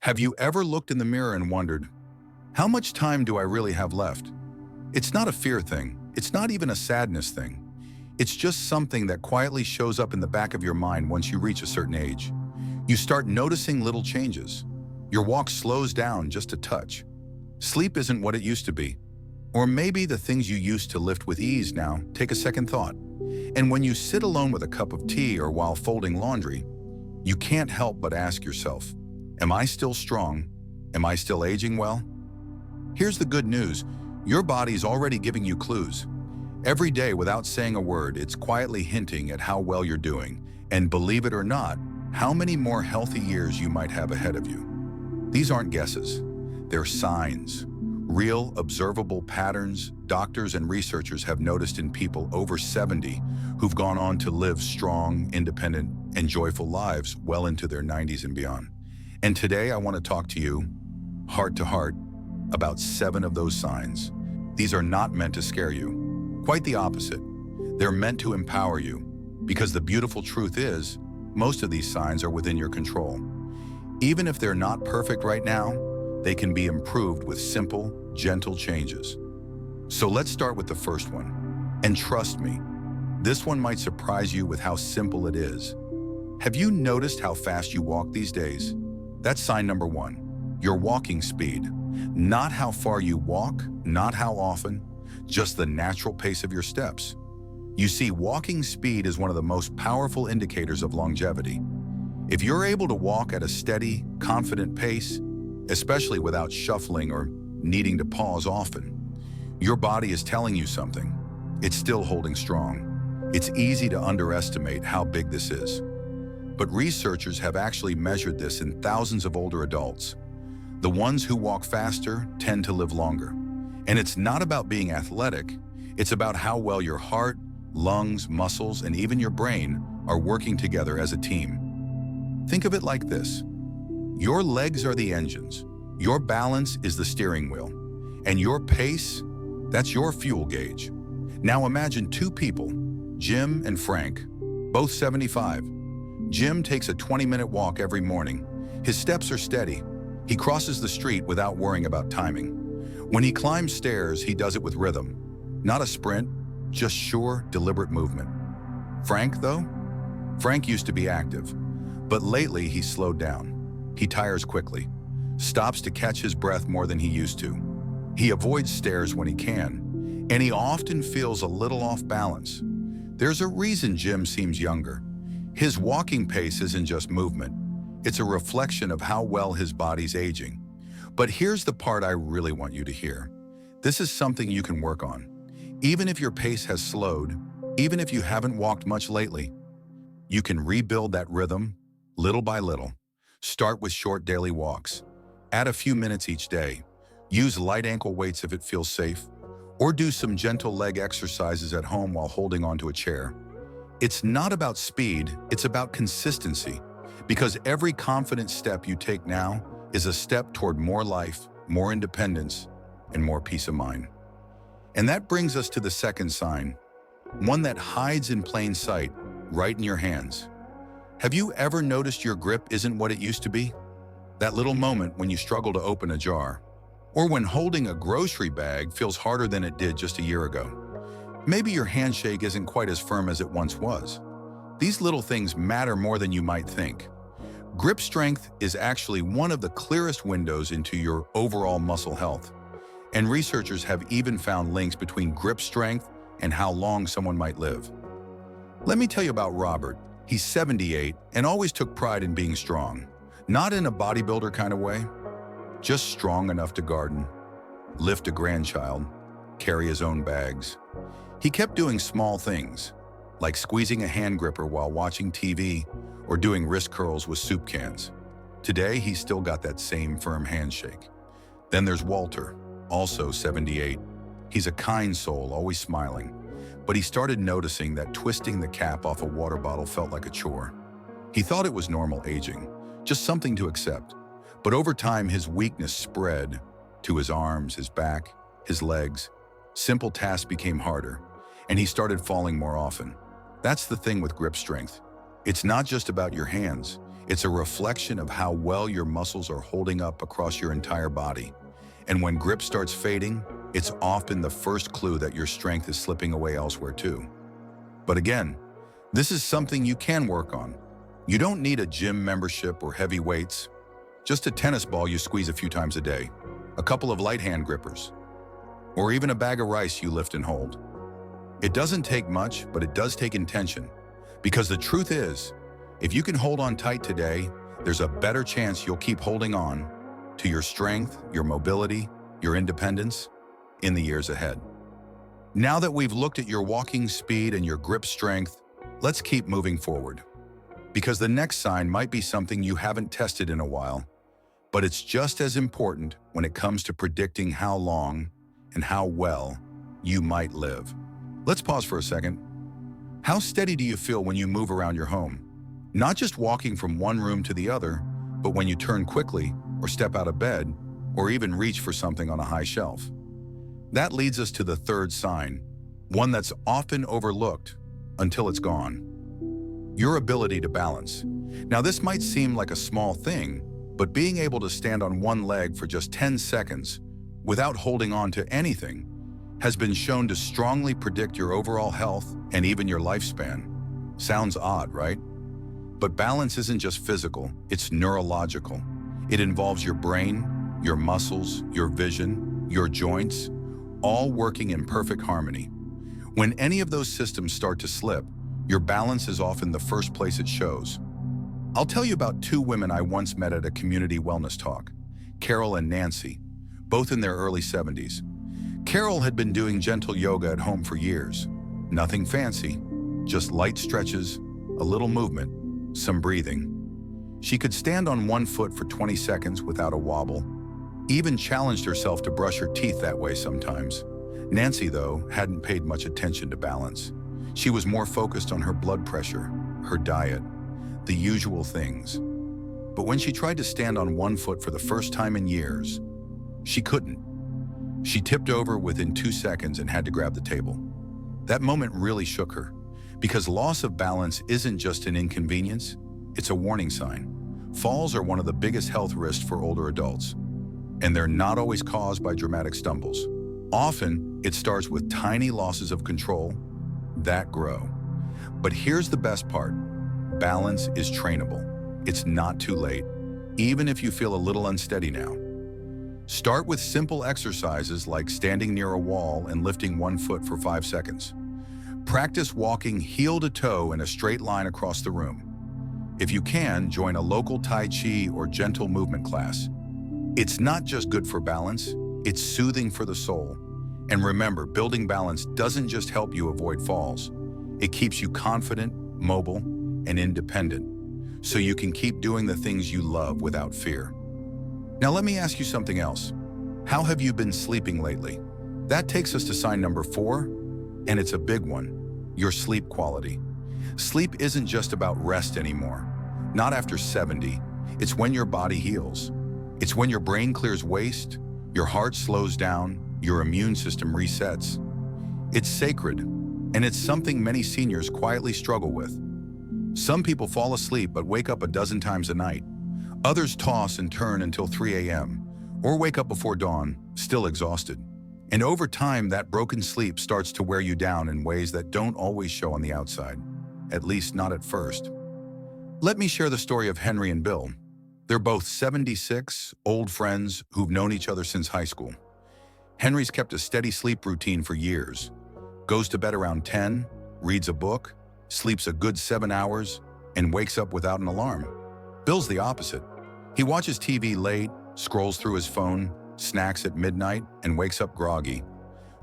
Have you ever looked in the mirror and wondered, how much time do I really have left? It's not a fear thing. It's not even a sadness thing. It's just something that quietly shows up in the back of your mind once you reach a certain age. You start noticing little changes. Your walk slows down just a touch. Sleep isn't what it used to be. Or maybe the things you used to lift with ease now take a second thought. And when you sit alone with a cup of tea or while folding laundry, you can't help but ask yourself, am I still strong? Am I still aging well? Here's the good news. Your body's already giving you clues. Every day, without saying a word, it's quietly hinting at how well you're doing. And believe it or not, how many more healthy years you might have ahead of you. These aren't guesses. They're signs. Real, observable patterns doctors and researchers have noticed in people over 70 who've gone on to live strong, independent, and joyful lives well into their 90s and beyond. And today I want to talk to you, heart to heart, about 7 of those signs. These are not meant to scare you. Quite the opposite. They're meant to empower you, because the beautiful truth is, most of these signs are within your control. Even if they're not perfect right now, they can be improved with simple, gentle changes. So let's start with the first one. And trust me, this one might surprise you with how simple it is. Have you noticed how fast you walk these days? That's sign number 1, your walking speed. Not how far you walk, not how often, just the natural pace of your steps. You see, walking speed is one of the most powerful indicators of longevity. If you're able to walk at a steady, confident pace, especially without shuffling or needing to pause often, your body is telling you something. It's still holding strong. It's easy to underestimate how big this is. But researchers have actually measured this in thousands of older adults. The ones who walk faster tend to live longer. And it's not about being athletic, it's about how well your heart, lungs, muscles, and even your brain are working together as a team. Think of it like this. Your legs are the engines, your balance is the steering wheel, and your pace, that's your fuel gauge. Now imagine 2 people, Jim and Frank, both 75. Jim takes a 20-minute walk every morning. His steps are steady. He crosses the street without worrying about timing. When he climbs stairs, he does it with rhythm. Not a sprint, just sure, deliberate movement. Frank, though? Frank used to be active, but lately he's slowed down. He tires quickly, stops to catch his breath more than he used to. He avoids stairs when he can, and he often feels a little off balance. There's a reason Jim seems younger. His walking pace isn't just movement. It's a reflection of how well his body's aging. But here's the part I really want you to hear. This is something you can work on. Even if your pace has slowed, even if you haven't walked much lately, you can rebuild that rhythm little by little. Start with short daily walks. Add a few minutes each day. Use light ankle weights if it feels safe, or do some gentle leg exercises at home while holding onto a chair. It's not about speed, it's about consistency. Because every confident step you take now is a step toward more life, more independence, and more peace of mind. And that brings us to the second sign, one that hides in plain sight, right in your hands. Have you ever noticed your grip isn't what it used to be? That little moment when you struggle to open a jar, or when holding a grocery bag feels harder than it did just a year ago. Maybe your handshake isn't quite as firm as it once was. These little things matter more than you might think. Grip strength is actually one of the clearest windows into your overall muscle health. And researchers have even found links between grip strength and how long someone might live. Let me tell you about Robert. He's 78 and always took pride in being strong. Not in a bodybuilder kind of way, just strong enough to garden, lift a grandchild, carry his own bags. He kept doing small things, like squeezing a hand gripper while watching TV or doing wrist curls with soup cans. Today, he's still got that same firm handshake. Then there's Walter, also 78. He's a kind soul, always smiling. But he started noticing that twisting the cap off a water bottle felt like a chore. He thought it was normal aging, just something to accept. But over time, his weakness spread to his arms, his back, his legs. Simple tasks became harder, and he started falling more often. That's the thing with grip strength. It's not just about your hands. It's a reflection of how well your muscles are holding up across your entire body. And when grip starts fading, it's often the first clue that your strength is slipping away elsewhere too. But again, this is something you can work on. You don't need a gym membership or heavy weights, just a tennis ball you squeeze a few times a day, a couple of light hand grippers, or even a bag of rice you lift and hold. It doesn't take much, but it does take intention. Because the truth is, if you can hold on tight today, there's a better chance you'll keep holding on to your strength, your mobility, your independence in the years ahead. Now that we've looked at your walking speed and your grip strength, let's keep moving forward. Because the next sign might be something you haven't tested in a while, but it's just as important when it comes to predicting how long and how well you might live. Let's pause for a second. How steady do you feel when you move around your home? Not just walking from one room to the other, but when you turn quickly or step out of bed or even reach for something on a high shelf. That leads us to the third sign, one that's often overlooked until it's gone. Your ability to balance. Now this might seem like a small thing, but being able to stand on one leg for just 10 seconds without holding on to anything has been shown to strongly predict your overall health and even your lifespan. Sounds odd, right? But balance isn't just physical, it's neurological. It involves your brain, your muscles, your vision, your joints, all working in perfect harmony. When any of those systems start to slip, your balance is often the first place it shows. I'll tell you about two women I once met at a community wellness talk, Carol and Nancy, both in their early 70s. Carol had been doing gentle yoga at home for years. Nothing fancy, just light stretches, a little movement, some breathing. She could stand on one foot for 20 seconds without a wobble, even challenged herself to brush her teeth that way sometimes. Nancy, though, hadn't paid much attention to balance. She was more focused on her blood pressure, her diet, the usual things. But when she tried to stand on one foot for the first time in years, she couldn't. She tipped over within 2 seconds and had to grab the table. That moment really shook her, because loss of balance isn't just an inconvenience, it's a warning sign. Falls are one of the biggest health risks for older adults, and they're not always caused by dramatic stumbles. Often, it starts with tiny losses of control that grow. But here's the best part. Balance is trainable. It's not too late, even if you feel a little unsteady now. Start with simple exercises like standing near a wall and lifting one foot for 5 seconds. Practice walking heel to toe in a straight line across the room. If you can, join a local Tai Chi or gentle movement class. It's not just good for balance, it's soothing for the soul. And remember, building balance doesn't just help you avoid falls. It keeps you confident, mobile, and independent, so you can keep doing the things you love without fear. Now let me ask you something else. How have you been sleeping lately? That takes us to sign number 4, and it's a big one, your sleep quality. Sleep isn't just about rest anymore. Not after 70. It's when your body heals. It's when your brain clears waste, your heart slows down, your immune system resets. It's sacred, and it's something many seniors quietly struggle with. Some people fall asleep but wake up a dozen times a night. Others toss and turn until 3 a.m. or wake up before dawn, still exhausted. And over time, that broken sleep starts to wear you down in ways that don't always show on the outside, at least not at first. Let me share the story of Henry and Bill. They're both 76, old friends who've known each other since high school. Henry's kept a steady sleep routine for years. Goes to bed around 10, reads a book, sleeps a good 7 hours, and wakes up without an alarm. Bill's the opposite. He watches TV late, scrolls through his phone, snacks at midnight, and wakes up groggy.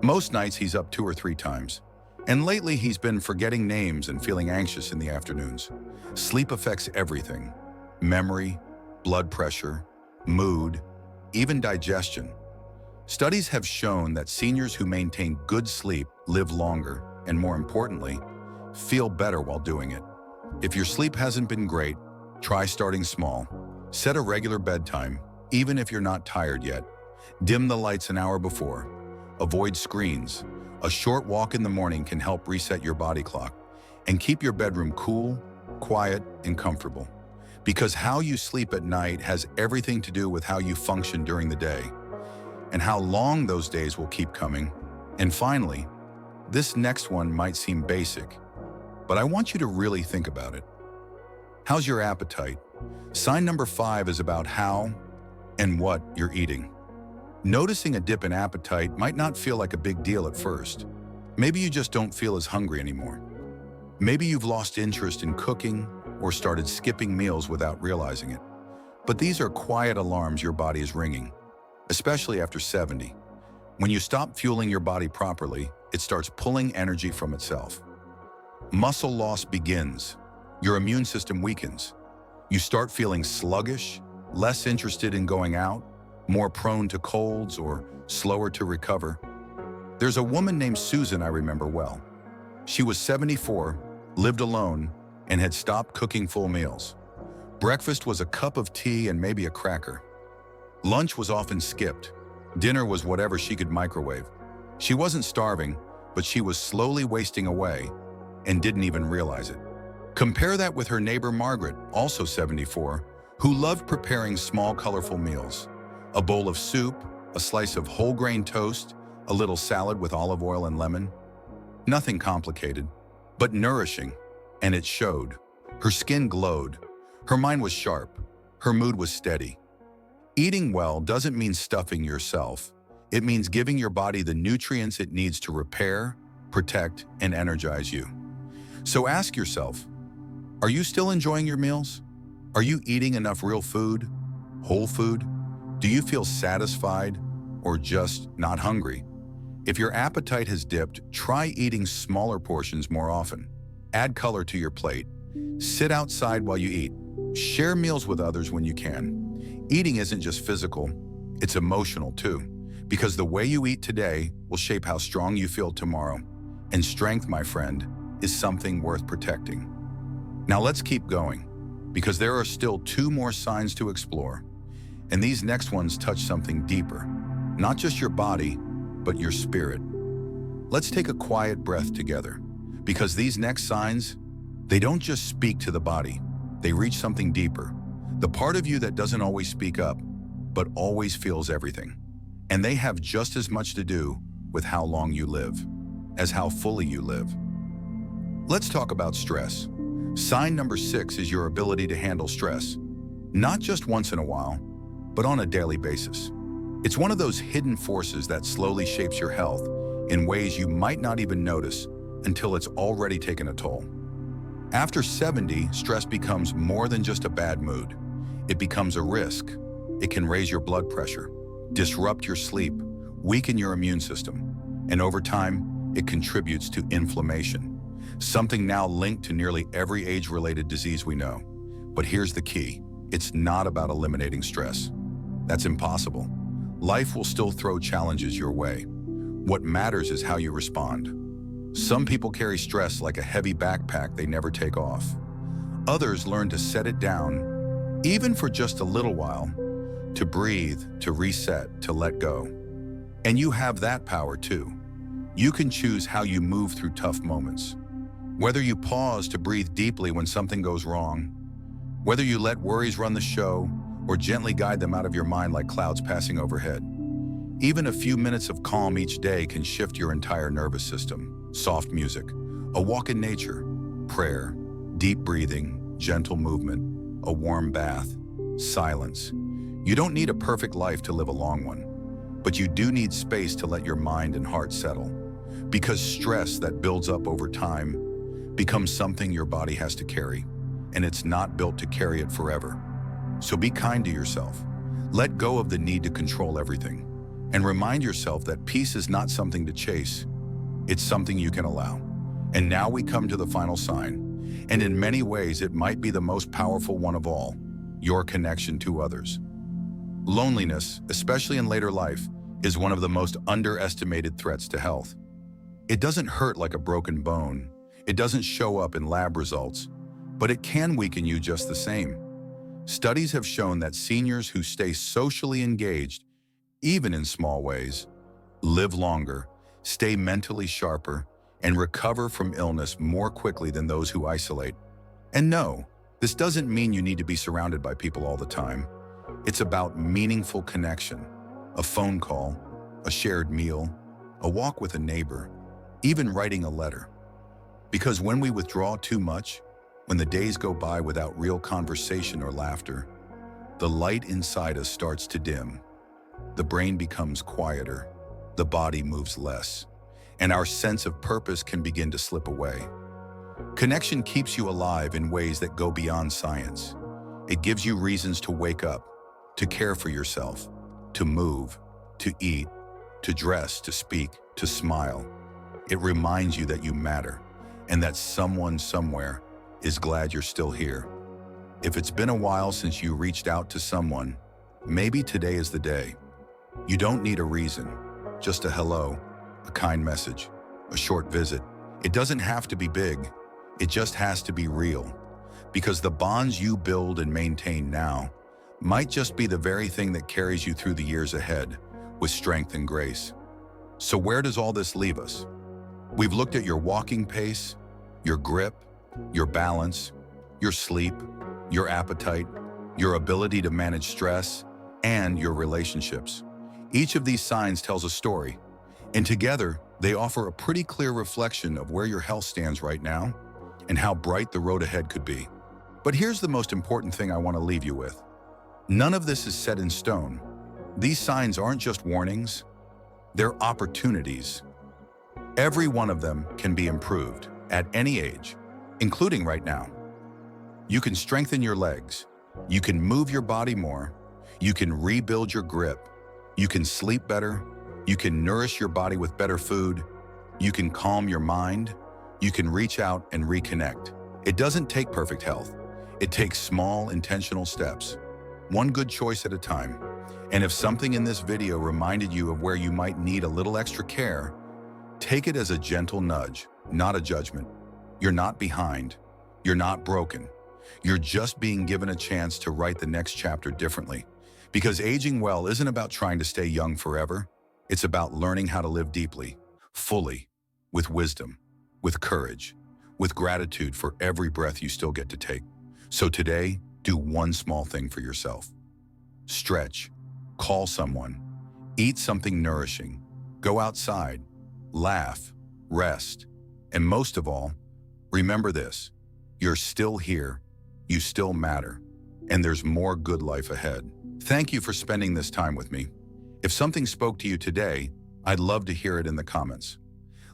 Most nights he's up 2 or 3 times. And lately he's been forgetting names and feeling anxious in the afternoons. Sleep affects everything: memory, blood pressure, mood, even digestion. Studies have shown that seniors who maintain good sleep live longer and, more importantly, feel better while doing it. If your sleep hasn't been great, try starting small. Set a regular bedtime, even if you're not tired yet. Dim the lights an hour before. Avoid screens. A short walk in the morning can help reset your body clock and keep your bedroom cool, quiet, and comfortable. Because how you sleep at night has everything to do with how you function during the day and how long those days will keep coming. And finally, this next one might seem basic, but I want you to really think about it. How's your appetite? Sign number 5 is about how and what you're eating. Noticing a dip in appetite might not feel like a big deal at first. Maybe you just don't feel as hungry anymore. Maybe you've lost interest in cooking or started skipping meals without realizing it. But these are quiet alarms your body is ringing, especially after 70. When you stop fueling your body properly, it starts pulling energy from itself. Muscle loss begins. Your immune system weakens. You start feeling sluggish, less interested in going out, more prone to colds or slower to recover. There's a woman named Susan I remember well. She was 74, lived alone, and had stopped cooking full meals. Breakfast was a cup of tea and maybe a cracker. Lunch was often skipped. Dinner was whatever she could microwave. She wasn't starving, but she was slowly wasting away and didn't even realize it. Compare that with her neighbor Margaret, also 74, who loved preparing small, colorful meals. A bowl of soup, a slice of whole grain toast, a little salad with olive oil and lemon. Nothing complicated, but nourishing, and it showed. Her skin glowed. Her mind was sharp. Her mood was steady. Eating well doesn't mean stuffing yourself. It means giving your body the nutrients it needs to repair, protect, and energize you. So ask yourself, are you still enjoying your meals? Are you eating enough real food, whole food? Do you feel satisfied or just not hungry? If your appetite has dipped, try eating smaller portions more often. Add color to your plate. Sit outside while you eat. Share meals with others when you can. Eating isn't just physical, it's emotional too, because the way you eat today will shape how strong you feel tomorrow. And strength, my friend, is something worth protecting. Now let's keep going, because there are still 2 more signs to explore. And these next ones touch something deeper, not just your body, but your spirit. Let's take a quiet breath together, because these next signs, they don't just speak to the body, they reach something deeper, the part of you that doesn't always speak up, but always feels everything. And they have just as much to do with how long you live as how fully you live. Let's talk about stress. Sign number 6 is your ability to handle stress, not just once in a while, but on a daily basis. It's one of those hidden forces that slowly shapes your health in ways you might not even notice until it's already taken a toll. After 70, stress becomes more than just a bad mood. It becomes a risk. It can raise your blood pressure, disrupt your sleep, weaken your immune system, and over time, it contributes to inflammation, something now linked to nearly every age-related disease we know. But here's the key. It's not about eliminating stress. That's impossible. Life will still throw challenges your way. What matters is how you respond. Some people carry stress like a heavy backpack they never take off. Others learn to set it down, even for just a little while, to breathe, to reset, to let go. And you have that power too. You can choose how you move through tough moments. Whether you pause to breathe deeply when something goes wrong, whether you let worries run the show or gently guide them out of your mind like clouds passing overhead. Even a few minutes of calm each day can shift your entire nervous system. Soft music, a walk in nature, prayer, deep breathing, gentle movement, a warm bath, silence. You don't need a perfect life to live a long one, but you do need space to let your mind and heart settle. Because stress that builds up over time becomes something your body has to carry, and it's not built to carry it forever. So be kind to yourself. Let go of the need to control everything, and remind yourself that peace is not something to chase. It's something you can allow. And now we come to the final sign, and in many ways it might be the most powerful one of all, your connection to others. Loneliness, especially in later life, is one of the most underestimated threats to health. It doesn't hurt like a broken bone. It doesn't show up in lab results, but it can weaken you just the same. Studies have shown that seniors who stay socially engaged, even in small ways, live longer, stay mentally sharper, and recover from illness more quickly than those who isolate. And no, This doesn't mean you need to be surrounded by people all the time. It's about meaningful connection, a phone call, a shared meal, a walk with a neighbor, even writing a letter. Because when we withdraw too much, when the days go by without real conversation or laughter, the light inside us starts to dim. The brain becomes quieter, the body moves less, and our sense of purpose can begin to slip away. Connection keeps you alive in ways that go beyond science. It gives you reasons to wake up, to care for yourself, to move, to eat, to dress, to speak, to smile. It reminds you that you matter and that someone somewhere is glad you're still here. If it's been a while since you reached out to someone, maybe today is the day. You don't need a reason, just a hello, a kind message, a short visit. It doesn't have to be big. It just has to be real, because the bonds you build and maintain now might just be the very thing that carries you through the years ahead with strength and grace. So where does all this leave us? We've looked at your walking pace, your grip, your balance, your sleep, your appetite, your ability to manage stress, and your relationships. Each of these signs tells a story, and together they offer a pretty clear reflection of where your health stands right now and how bright the road ahead could be. But here's the most important thing I want to leave you with. None of this is set in stone. These signs aren't just warnings, they're opportunities. Every one of them can be improved at any age, including right now. You can strengthen your legs, you can move your body more, you can rebuild your grip, you can sleep better, you can nourish your body with better food, you can calm your mind, you can reach out and reconnect. It doesn't take perfect health. It takes small, intentional steps, one good choice at a time. And if something in this video reminded you of where you might need a little extra care, take it as a gentle nudge, not a judgment. You're not behind. You're not broken. You're just being given a chance to write the next chapter differently. Because aging well isn't about trying to stay young forever. It's about learning how to live deeply, fully, with wisdom, with courage, with gratitude for every breath you still get to take. So today, do one small thing for yourself. Stretch, call someone, eat something nourishing, go outside, laugh, rest, and most of all, remember this: you're still here, you still matter, and there's more good life ahead. Thank you for spending this time with me. If something spoke to you today, I'd love to hear it in the comments.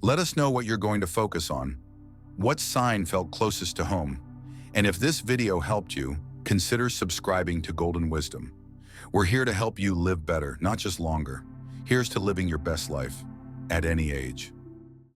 Let us know what you're going to focus on, what sign felt closest to home, and if this video helped you, consider subscribing to Golden Wisdom. We're here to help you live better, not just longer. Here's to living your best life at any age.